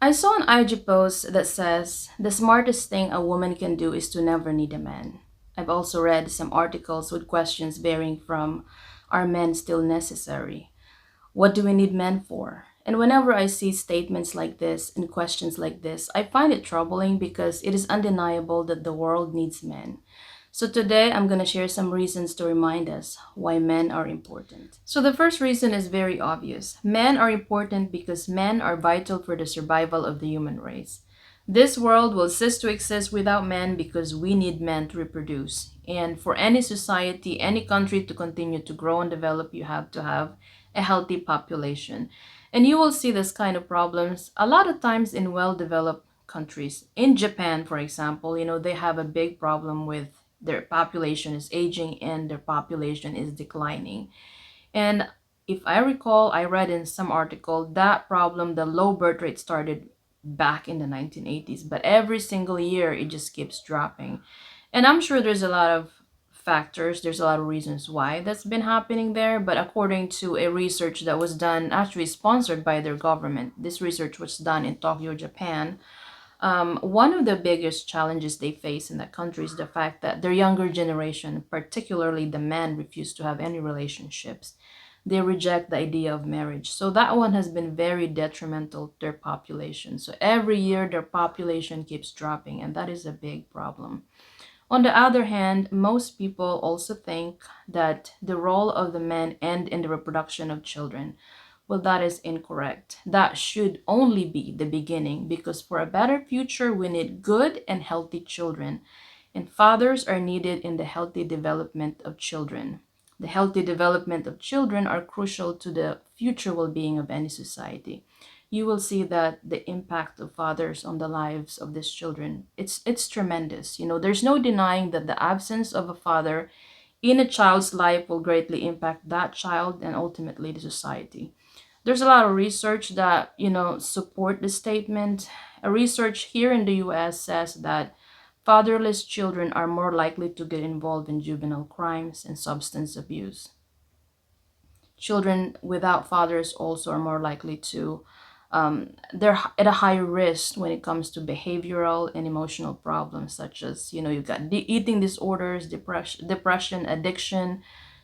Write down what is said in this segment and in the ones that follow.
I saw an IG post that says the smartest thing a woman can do is to never need a man. I've also read some articles with questions bearing from, are men still necessary? What do we need men for? And whenever I see statements like this and questions like this, I find it troubling because it is undeniable that the world needs men. So today I'm going to share some reasons to remind us why men are important. So the first reason is very obvious. Men are important because men are vital for the survival of the human race. This world will cease to exist without men because we need men to reproduce. And for any society, any country to continue to grow and develop, you have to have a healthy population. And you will see this kind of problems a lot of times in well-developed countries. In Japan, for example, they have a big problem with their population is aging and their population is declining. And if I recall, I read in some article that problem, the low birth rate started back in the 1980s, but every single year it just keeps dropping. And I'm sure there's a lot of factors, there's a lot of reasons why that's been happening there, but according to a research that was done, actually sponsored by their government, this research was done in Tokyo, Japan. One of the biggest challenges they face in that country is the fact that their younger generation, particularly the men, refuse to have any relationships. They reject the idea of marriage. So that one has been very detrimental to their population. So every year their population keeps dropping, and that is a big problem. On the other hand, most people also think that the role of the men end in the reproduction of children. Well, that is incorrect. That should only be the beginning because for a better future, we need good and healthy children. And fathers are needed in the healthy development of children. The healthy development of children are crucial to the future well-being of any society. You will see that the impact of fathers on the lives of these children, it's tremendous. There's no denying that the absence of a father in a child's life will greatly impact that child and ultimately the society. There's a lot of research that support the statement. A research here in the US says that fatherless children are more likely to get involved in juvenile crimes and substance abuse. Children without fathers also are more likely to they're at a higher risk when it comes to behavioral and emotional problems such as you've got eating disorders, depression, addiction,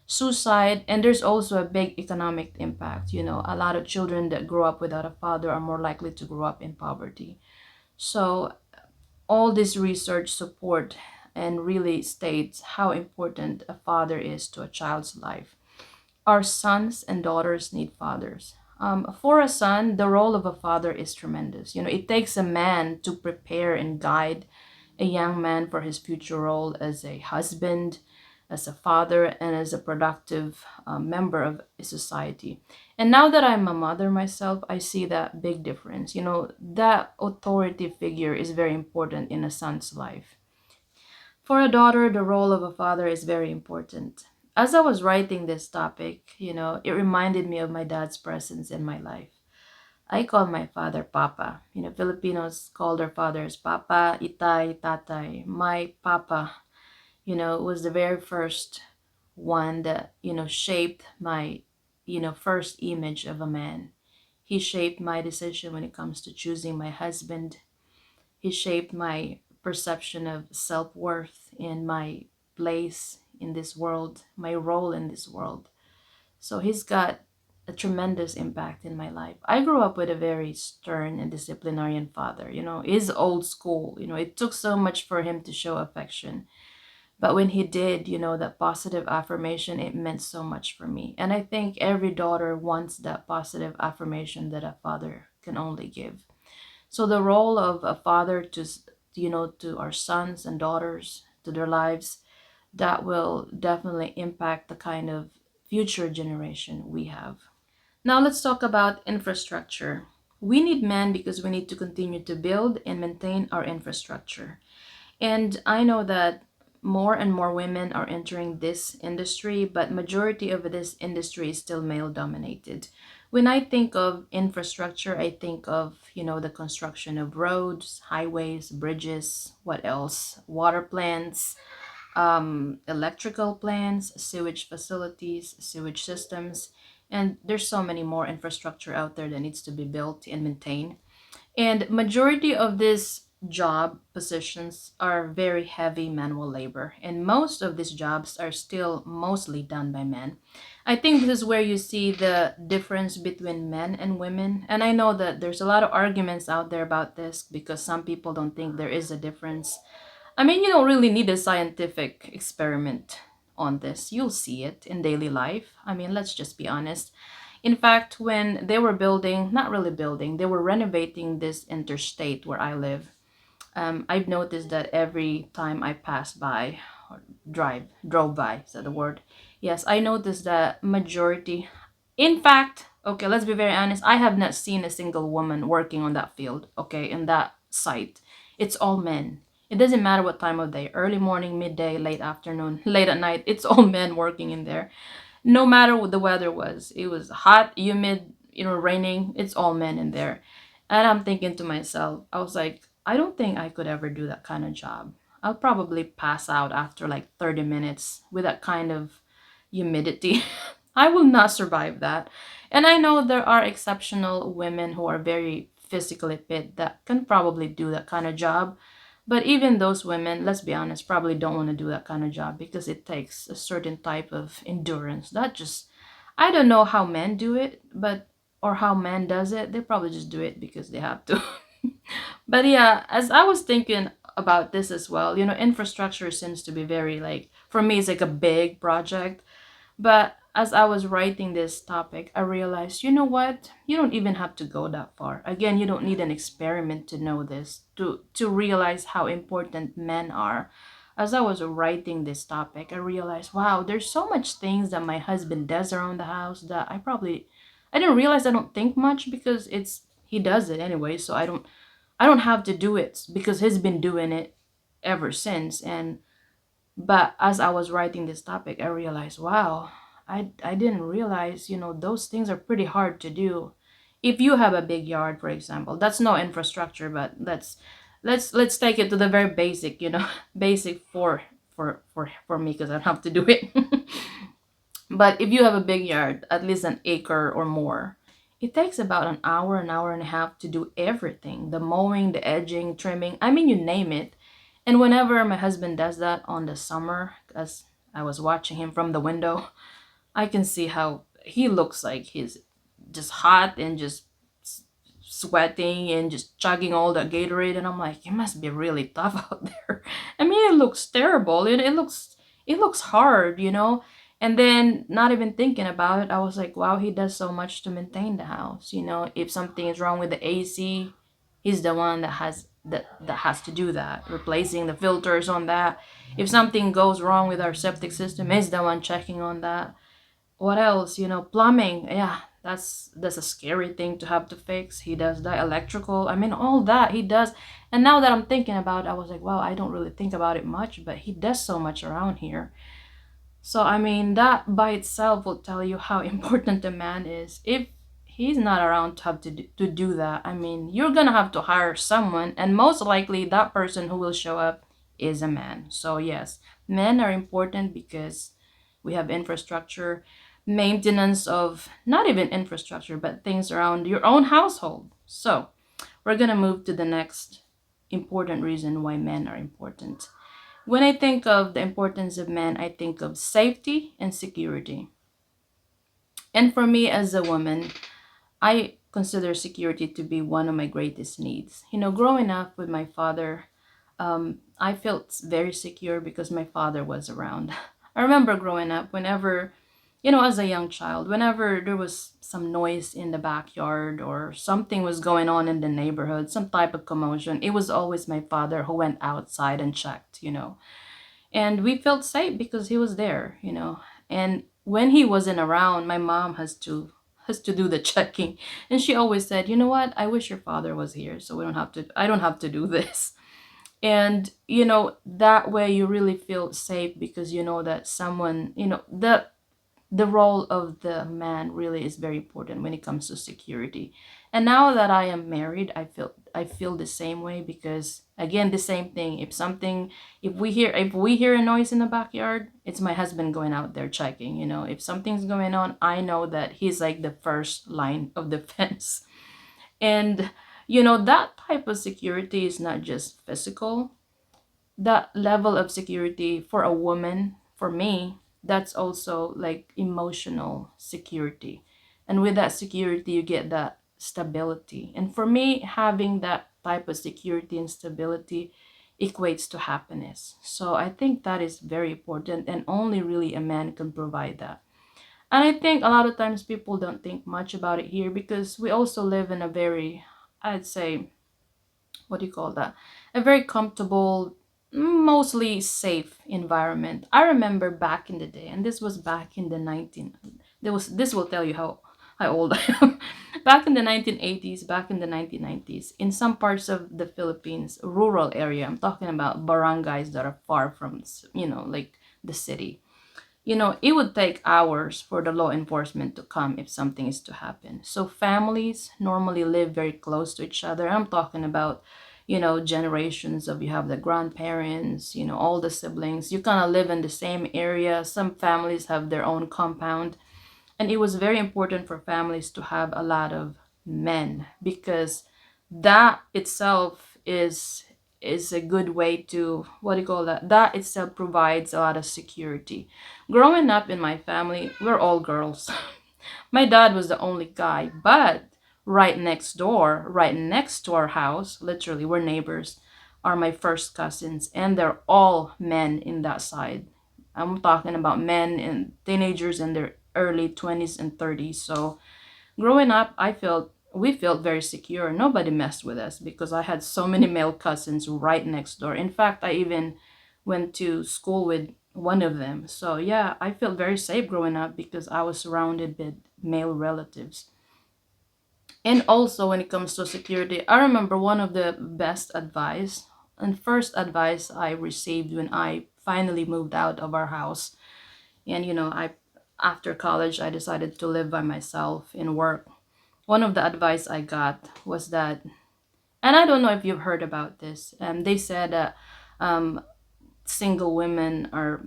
suicide, and there's also a big economic impact. A lot of children that grow up without a father are more likely to grow up in poverty. So all this research support and really states how important a father is to a child's life. Our sons and daughters need fathers. For a son, the role of a father is tremendous. It takes a man to prepare and guide a young man for his future role as a husband, as a father, and as a productive member of a society. And now that I'm a mother myself, I see that big difference. That authority figure is very important in a son's life. For a daughter, the role of a father is very important. As I was writing this topic, it reminded me of my dad's presence in my life. I call my father Papa. Filipinos call their fathers Papa, Itay, Tatay. My Papa, was the very first one that, shaped my, first image of a man. He shaped my decision when it comes to choosing my husband. He shaped my perception of self worth and my place in this world, my role in this world. So he's got a tremendous impact in my life. I grew up with a very stern and disciplinarian father. He's old school. It took so much for him to show affection. But when he did, that positive affirmation, it meant so much for me. And I think every daughter wants that positive affirmation that a father can only give. So the role of a father to our sons and daughters, to their lives, that will definitely impact the kind of future generation we have. Now let's talk about infrastructure. We need men because we need to continue to build and maintain our infrastructure. And I know that more and more women are entering this industry, but majority of this industry is still male dominated. When I think of infrastructure, I think of, the construction of roads, highways, bridges, what else? Water plants, electrical plants, sewage facilities, sewage systems, and there's so many more infrastructure out there that needs to be built and maintained. And majority of these job positions are very heavy manual labor, and most of these jobs are still mostly done by men. I think this is where you see the difference between men and women. And I know that there's a lot of arguments out there about this because some people don't think there is a difference. I mean, you don't really need a scientific experiment on this. You'll see it in daily life. I mean, let's just be honest. In fact, when they were building, not really building, they were renovating this interstate where I live. I've noticed that every time I pass by or drove by, is that the word? Yes, I noticed that majority. In fact, okay, let's be very honest. I have not seen a single woman working on that field, okay, in that site. It's all men. It doesn't matter what time of day, early morning, midday, late afternoon, late at night. It's all men working in there, no matter what the weather was. It was hot, humid, raining. It's all men in there. And I'm thinking to myself, I was like, I don't think I could ever do that kind of job. I'll probably pass out after like 30 minutes with that kind of humidity. I will not survive that. And I know there are exceptional women who are very physically fit that can probably do that kind of job. But even those women, let's be honest, probably don't want to do that kind of job because it takes a certain type of endurance. Not just, I don't know how men do it, but or how men does it. They probably just do it because they have to. But yeah, as I was thinking about this as well, infrastructure seems to be very like, for me, it's like a big project. But as I was writing this topic, I realized, you know what? You don't even have to go that far. Again, you don't need an experiment to know this, to realize how important men are. As I was writing this topic, I realized, wow, there's so much things that my husband does around the house that I didn't realize. I don't think much because he does it anyway, so I don't have to do it because he's been doing it ever since. And but as I was writing this topic, I realized, wow, I didn't realize, those things are pretty hard to do. If you have a big yard, for example, that's no infrastructure, but let's take it to the very basic, basic for me because I don't have to do it. But if you have a big yard, at least an acre or more, it takes about an hour and a half to do everything: the mowing, the edging, trimming. I mean, you name it. And whenever my husband does that on the summer, as I was watching him from the window, I can see how he looks like he's just hot and just sweating and just chugging all the Gatorade. And I'm like, it must be really tough out there. I mean, it looks terrible. It looks hard. And then not even thinking about it, I was like, wow, he does so much to maintain the house. If something is wrong with the AC, he's the one that has to do that, replacing the filters on that. If something goes wrong with our septic system, he's the one checking on that. What else? Plumbing. Yeah, that's a scary thing to have to fix. He does that. Electrical. I mean, all that he does. And now that I'm thinking about it, I was like, wow, I don't really think about it much, but he does so much around here. So, I mean, that by itself will tell you how important a man is. If he's not around to have to do that, I mean, you're gonna have to hire someone, and most likely that person who will show up is a man. So, yes, men are important because we have infrastructure, maintenance of not even infrastructure, but things around your own household. So, we're gonna move to the next important reason why men are important. When I think of the importance of men, I think of safety and security. And for me as a woman, I consider security to be one of my greatest needs. Growing up with my father, I felt very secure because my father was around. I remember growing up, whenever, as a young child, whenever there was some noise in the backyard or something was going on in the neighborhood, some type of commotion, it was always my father who went outside and checked. And we felt safe because he was there. And when he wasn't around, my mom has to do the checking. And she always said, you know what, I wish your father was here so I don't have to do this. And that way you really feel safe because you know that someone, the role of the man really is very important when it comes to security. And now that I am married, I feel the same way because again, the same thing. If we hear a noise in the backyard, it's my husband going out there checking. If something's going on, I know that he's like the first line of defense. And That type of security is not just physical. That level of security for a woman, for me, that's also like emotional security. And with that security, you get that stability. And for me, having that type of security and stability equates to happiness. So I think that is very important, and only really a man can provide that. And I think a lot of times people don't think much about it here because we also live in a very, I'd say, what do you call that? A very comfortable, mostly safe environment. I remember back in the day, and this was back in the 19. This will tell you how old I am. Back in the 1980s, back in the 1990s, in some parts of the Philippines, rural area. I'm talking about barangays that are far from, like the city. It would take hours for the law enforcement to come if something is to happen. So families normally live very close to each other. I'm talking about, generations of you have the grandparents, all the siblings. You kind of live in the same area. Some families have their own compound. And it was very important for families to have a lot of men because that itself is a good way to, what do you call that, that itself provides a lot of security. Growing up in my family, we're all girls. My dad was the only guy, but right next to our house, literally we're neighbors, are my first cousins, and they're all men in that side. I'm talking about men and teenagers in their early 20s and 30s. So growing up, we felt very secure. Nobody messed with us because I had so many male cousins right next door. In fact, I even went to school with one of them. So yeah, I felt very safe growing up because I was surrounded with male relatives. And also when it comes to security, I remember one of the best advice and first advice I received when I finally moved out of our house. And I after college I decided to live by myself and work. One of the advice I got was that, and I don't know if you've heard about this. They said um, single women are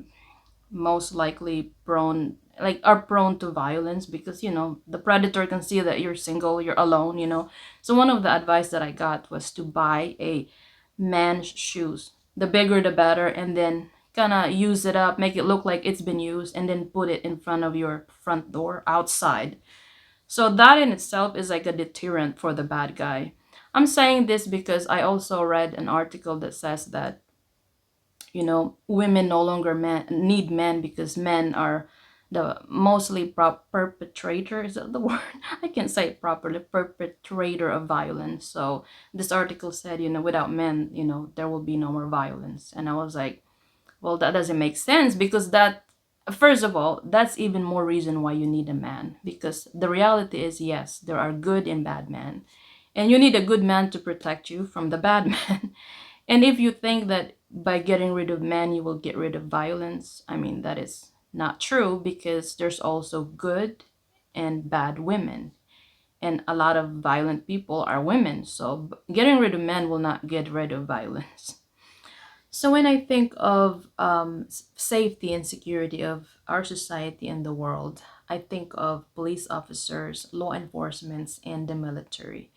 most likely prone to violence because the predator can see that you're single, you're alone. So one of the advice that I got was to buy a man's shoes, the bigger the better, and then kind of use it up, make it look like it's been used, and then put it in front of your front door outside. So that in itself is like a deterrent for the bad guy. I'm saying this because I also read an article that says that women no longer need men because men are the mostly perpetrator, is that the word? I can't say it properly, perpetrator of violence. So this article said, without men, there will be no more violence. And I was like, well, that doesn't make sense because that, first of all, that's even more reason why you need a man, because the reality is, yes, there are good and bad men, and you need a good man to protect you from the bad man. And if you think that by getting rid of men you will get rid of violence, I mean, that is not true because there's also good and bad women. And a lot of violent people are women. So getting rid of men will not get rid of violence. So when I think of safety and security of our society and the world, I think of police officers, law enforcement, and the military.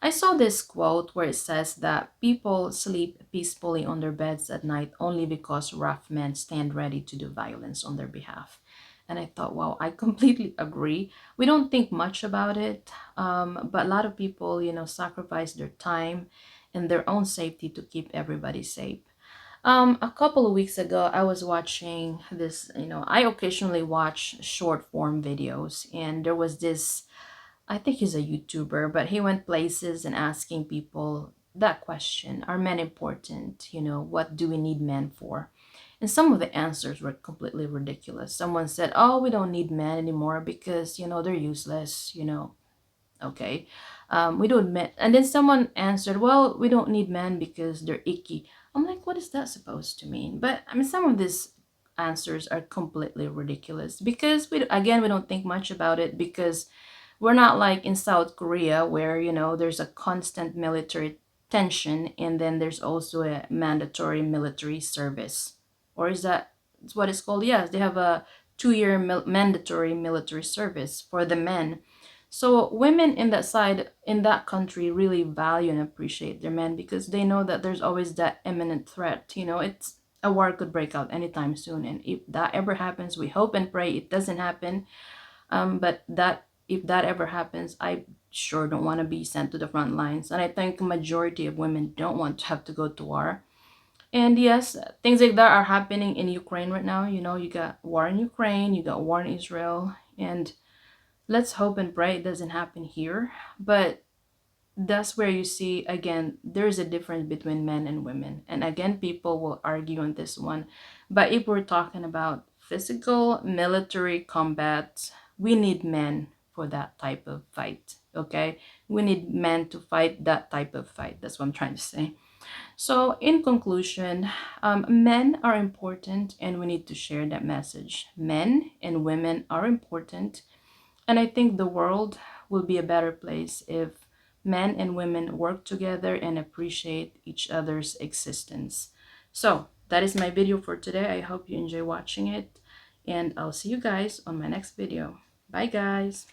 I saw this quote where it says that people sleep peacefully on their beds at night only because rough men stand ready to do violence on their behalf. And I thought, wow, I completely agree. We don't think much about it, but a lot of people, sacrifice their time and their own safety to keep everybody safe. A couple of weeks ago, I was watching this, I occasionally watch short form videos, and there was this, I think he's a YouTuber, but he went places and asking people that question: are men important? What do we need men for? And some of the answers were completely ridiculous. Someone said, oh, we don't need men anymore because, they're useless, okay. We don't men. And then someone answered, well, we don't need men because they're icky. I'm like, what is that supposed to mean? But I mean, some of these answers are completely ridiculous because we don't think much about it because we're not like in South Korea where, there's a constant military tension and then there's also a mandatory military service. Or is that it's what it's called? Yes, they have a 2-year mandatory military service for the men. So women in that side, in that country, really value and appreciate their men because they know that there's always that imminent threat. It's a war could break out anytime soon, and if that ever happens, we hope and pray it doesn't happen. But that if that ever happens, I sure don't want to be sent to the front lines, and I think majority of women don't want to have to go to war. And yes, things like that are happening in Ukraine right now. You got war in Ukraine, you got war in Israel, and let's hope and pray it doesn't happen here. But that's where you see again there's a difference between men and women. And again, people will argue on this one. But if we're talking about physical military combat, we need men for that type of fight. Okay? We need men to fight that type of fight. That's what I'm trying to say. So, in conclusion, men are important and we need to share that message. Men and women are important, and I think the world will be a better place if men and women work together and appreciate each other's existence. So, that is my video for today. I hope you enjoy watching it, and I'll see you guys on my next video. Bye, guys.